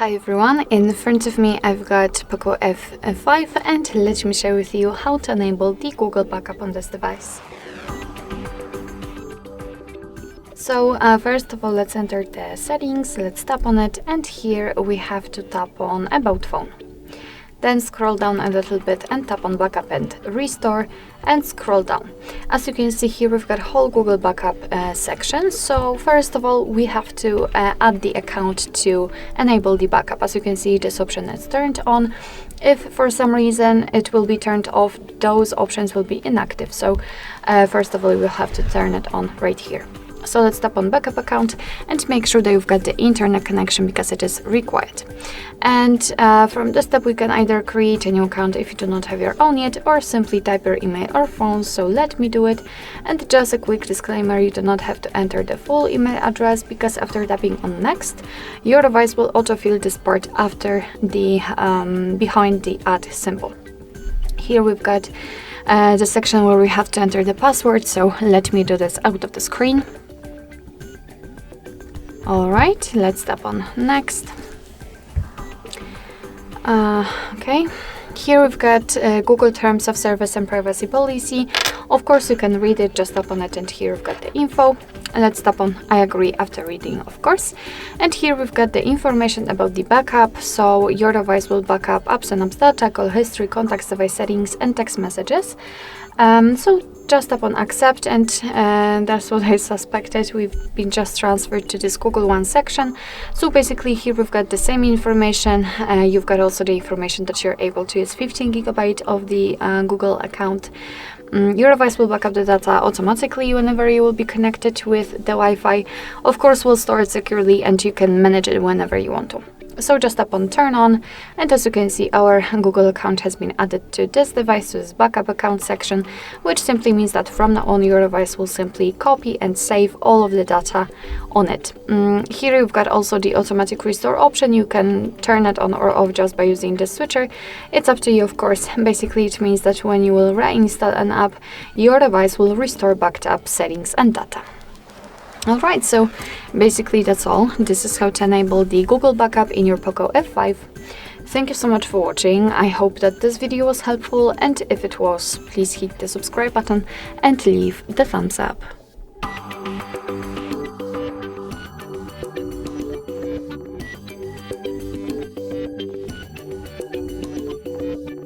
Hi everyone, in front of me I've got POCO F5 and let me share with you how to enable the Google backup on this device. So first of all, let's enter the settings, let's tap on it, and here we have to tap on About Phone. Then scroll down a little bit and tap on Backup and Restore and scroll down. As you can see here, we've got whole Google Backup section. So first of all, we have to add the account to enable the backup. As you can see, this option is turned on. If for some reason it will be turned off, those options will be inactive. So first of all, we'll have to turn it on right here. So let's tap on backup account and make sure that you've got the internet connection because it is required. And from this step, we can either create a new account if you do not have your own yet, or simply type your email or phone. So let me do it. And just a quick disclaimer, you do not have to enter the full email address because after tapping on next, your device will autofill this part after the behind the @ symbol. Here we've got the section where we have to enter the password. So let me do this out of the screen. Alright, let's tap on next. Okay, here we've got Google Terms of Service and Privacy Policy. Of course, you can read it, just tap on it, and here we've got the info. Let's tap on I agree after reading, of course. And here we've got the information about the backup. So your device will back up apps and apps data, call history, contacts, device settings, and text messages. So just tap on accept, and that's what I suspected. We've been just transferred to this Google One section. So basically here we've got the same information. You've got also the information that you're able to use 15 GB of the Google account. Your device will back up the data automatically whenever you will be connected with the Wi-Fi. Of course, we'll store it securely and you can manage it whenever you want to. So just tap on turn on, and as you can see, our Google account has been added to this device, to this backup account section, which simply means that from now on your device will simply copy and save all of the data on it. Here you've got also the automatic restore option. You can turn it on or off just by using the switcher. It's up to you, of course. Basically, it means that when you will reinstall an app, your device will restore backed up settings and data. Alright, so basically that's all. This is how to enable the Google backup in your POCO F5. Thank you so much for watching. I hope that this video was helpful, and if it was, please hit the subscribe button and leave the thumbs up.